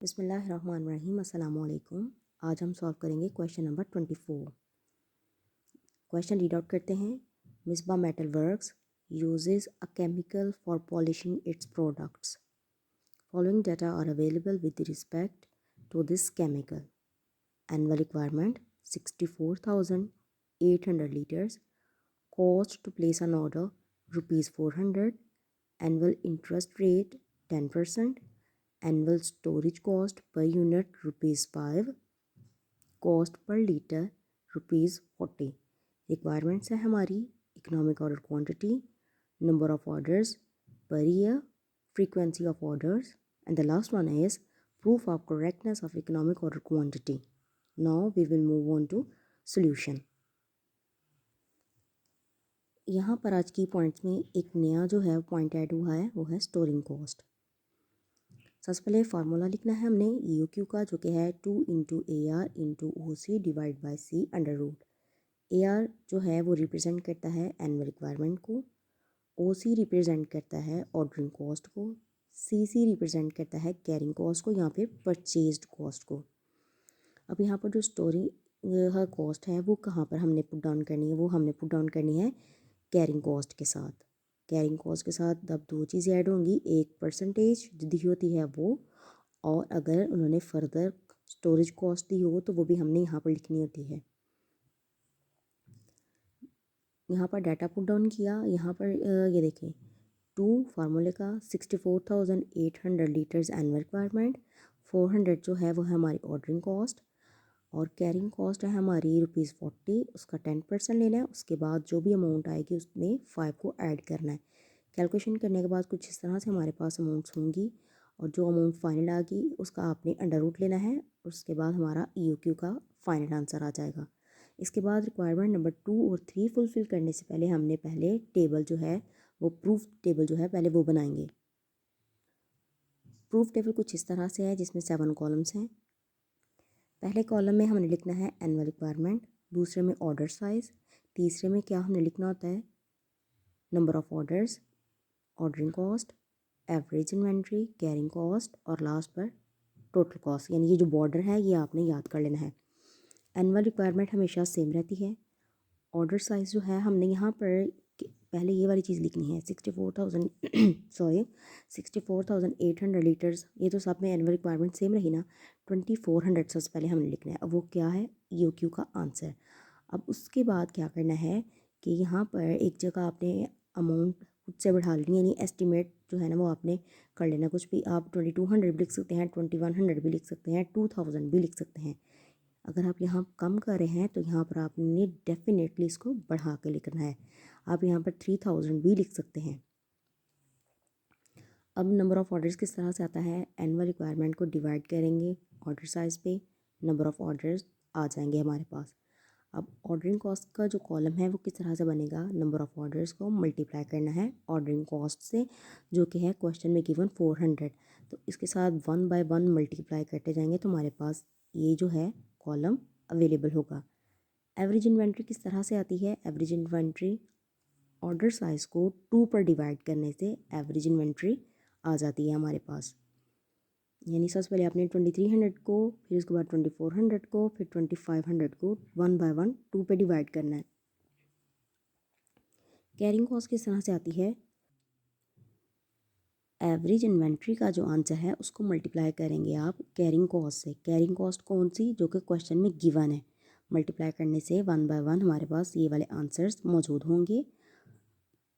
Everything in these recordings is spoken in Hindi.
बिस्मिल्लाहिर्रहमानिर्रहीम अस्सलाम वालेकुम। आज हम सॉल्व करेंगे question number 24। Question read out करते हैं। Misba metal works uses a chemical for polishing its products. Following data are available with respect to this chemical. Annual requirement 64,800 litres. Cost to place an order ₹400। Annual interest rate 10%। Annual storage cost per unit ₹5. Cost per liter ₹40. Requirements है हमारी economic order quantity, number of orders per year, frequency of orders, and the last one is proof of correctness of economic order quantity. Now we will move on to solution. यहाँ पर आज की पॉइंट्स में एक नया जो है पॉइंट ऐड हुआ है वो है स्टोरिंग कॉस्ट। सबसे पहले फार्मूला लिखना है हमने EOQ का, जो कि है 2 into AR into OC divide by C under root. AR जो है वो रिप्रेजेंट करता है एनुअल रिक्वायरमेंट को, OC रिप्रेजेंट करता है ऑर्डरिंग कॉस्ट को, CC रिप्रेजेंट करता है कैरिंग कॉस्ट को, यहाँ पे परचेज्ड कॉस्ट को। अब यहाँ पर जो स्टोरिंग कॉस्ट है वो कहाँ पर हमने पुट डाउन करनी है, वो हमने पुट डाउन करनी है कैरिंग कॉस्ट के साथ। कैरिंग कॉस्ट के साथ अब दो चीज़ें ऐड होंगी, एक परसेंटेज दी होती है वो, और अगर उन्होंने फर्दर स्टोरेज कॉस्ट दी हो तो वो भी हमने यहाँ पर लिखनी होती है। यहाँ पर डाटा पुट डाउन किया, यहाँ पर ये देखें 2 फार्मूले का 64,800 लीटर्स एनुअल रिक्वायरमेंट, 400 जो है वो है हमारी ऑर्डरिंग कॉस्ट, और कैरिंग कॉस्ट है हमारी ₹40, उसका 10% लेना है। उसके बाद जो भी अमाउंट आएगी उसमें 5 को ऐड करना है। कैलकुलेशन करने के बाद कुछ इस तरह से हमारे पास अमाउंट्स होंगी, और जो अमाउंट फाइनल आ गई उसका आपने अंडर रूट लेना है। उसके बाद हमारा EOQ का फाइनल आंसर आ जाएगा। इसके बाद रिक्वायरमेंट नंबर 2 और 3 फुलफ़िल करने से पहले हमने पहले टेबल जो है वो प्रूफ टेबल जो है पहले वो बनाएंगे। प्रूफ टेबल कुछ इस तरह से है जिसमें 7 कॉलम्स हैं। पहले कॉलम में हमने लिखना है एनुअल रिक्वायरमेंट, दूसरे में ऑर्डर साइज़, तीसरे में क्या हमने लिखना होता है number of orders, ordering cost, average inventory, carrying cost, और लास्ट पर टोटल कॉस्ट। यानी ये जो बॉर्डर है ये आपने याद कर लेना है। एनुअल रिक्वायरमेंट हमेशा सेम रहती है। ऑर्डर साइज़ जो है हमने यहाँ पर पहले ये वाली चीज़ लिखनी है 64,800 लीटर्स, ये तो सब में एनुअल रिक्वायरमेंट सेम रही ना। 2400 सबसे पहले हमने लिखना है। अब वो क्या है EOQ का आंसर। अब उसके बाद क्या करना है कि यहाँ पर एक जगह आपने अमाउंट खुद से बढ़ा लेनी, यानी एस्टिमेट जो है ना वो आपने कर लेना। कुछ भी आप 2200 भी लिख सकते हैं, 2100 भी लिख सकते हैं, 2000 भी लिख सकते हैं। अगर आप यहाँ कम कर रहे हैं तो यहाँ पर आपने डेफिनेटली इसको बढ़ा के लिखना है। आप यहाँ पर 3000 भी लिख सकते हैं। अब नंबर ऑफ़ ऑर्डर्स किस तरह से आता है, एनुअल रिक्वायरमेंट को डिवाइड करेंगे ऑर्डर साइज़ पे, नंबर ऑफ़ ऑर्डर्स आ जाएंगे हमारे पास। अब ऑर्डरिंग कॉस्ट का जो कॉलम है वो किस तरह से बनेगा, नंबर ऑफ़ ऑर्डर्स को मल्टीप्लाई करना है ऑर्डरिंग कॉस्ट से, जो कि है क्वेश्चन में गिवन 400। तो इसके साथ 1 बाय 1 मल्टीप्लाई करते जाएंगे तो हमारे पास ये जो है कॉलम अवेलेबल होगा। एवरेज इन्वेंट्री किस तरह से आती है, एवरेज इन्वेंट्री ऑर्डर साइज़ को 2 पर डिवाइड करने से एवरेज इन्वेंट्री आ जाती है हमारे पास। यानी सबसे पहले आपने 2300 को, फिर उसके बाद 2400 को, फिर 2500 को 1 बाय 1 2 पे डिवाइड करना है। कैरिंग कॉस्ट किस तरह से आती है, एवरेज इन्वेंट्री का जो आंसर है उसको मल्टीप्लाई करेंगे आप कैरिंग कॉस्ट से। कैरिंग कॉस्ट कौन सी, जो कि क्वेश्चन में गिवन है। मल्टीप्लाई करने से 1 बाय 1 हमारे पास ये वाले आंसर्स मौजूद होंगे।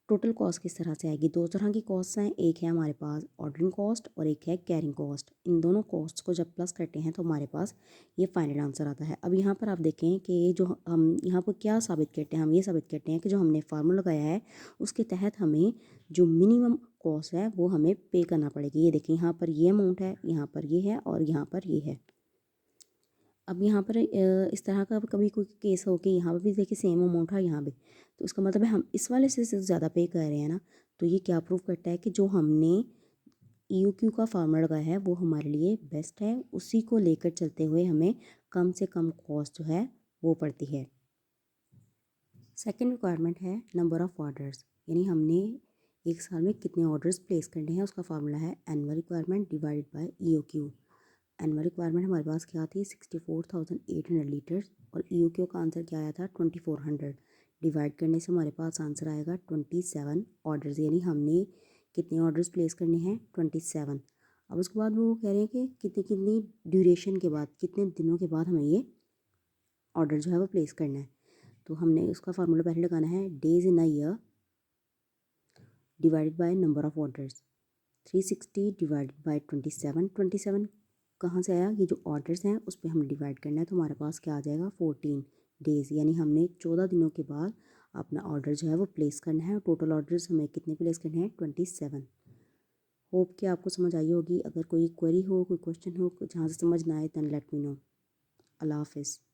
टोटल कॉस्ट किस तरह से आएगी, दो तरह की कॉस्ट हैं, एक है हमारे पास ऑर्डरिंग कॉस्ट और एक है कैरिंग कॉस्ट। इन दोनों कॉस्ट को जब प्लस करते हैं तो हमारे पास ये फाइनल आंसर आता है। अब यहाँ पर आप देखें कि जो हम यहाँ पर क्या साबित करते हैं, हम ये साबित करते हैं कि जो हमने फार्मूला लगाया है उसके तहत हमें जो मिनिमम कॉस्ट है वो हमें पे करना पड़ेगी। ये देखें यहाँ पर ये अमाउंट है, यहाँ पर ये है और यहाँ पर ये है। अब यहाँ पर इस तरह का कभी कोई केस हो कि यहाँ पर भी देखिए सेम अमाउंट है यहाँ भी, तो इसका मतलब है हम इस वाले से ज़्यादा पे कर रहे हैं ना। तो ये क्या प्रूव करता है कि जो हमने EOQ का फार्मूला लगाया है वो हमारे लिए बेस्ट है, उसी को लेकर चलते हुए हमें कम से कम कॉस्ट जो है वो पड़ती है। सेकेंड रिक्वायरमेंट है नंबर ऑफ़ ऑर्डर्स, यानी हमने एक साल में कितने ऑर्डर्स प्लेस करने हैं, उसका फार्मूला है annual requirement divided by EOQ। Annual requirement हमारे पास क्या थी 64,800 लीटर्स और EOQ का आंसर क्या आया था 2400। डिवाइड करने से हमारे पास आंसर आएगा 27 ऑर्डर्स, यानी हमने कितने ऑर्डर्स प्लेस करने हैं 27। अब उसके बाद वो कह रहे हैं कि कितनी कितनी ड्यूरेशन के बाद, कितने दिनों के बाद हमें ये ऑर्डर जो है वो प्लेस करना है। तो हमने उसका फार्मूला पहले लगाना है days in a year divided by number of orders. 360 divided by 27। 27 कहाँ से आया, ये जो ऑर्डर्स हैं उस पर हम डिवाइड करना है, तो हमारे पास क्या आ जाएगा 14 डेज़, यानी हमने 14 दिनों के बाद अपना ऑर्डर जो है वो प्लेस करना है। टोटल ऑर्डर्स हमें कितने प्लेस करने हैं 27। होप कि आपको समझ आई होगी। अगर कोई क्वेरी हो, कोई क्वेश्चन हो जहाँ से समझ ना आए, दैन लेट मी नो। अल्लाह हाफिज़।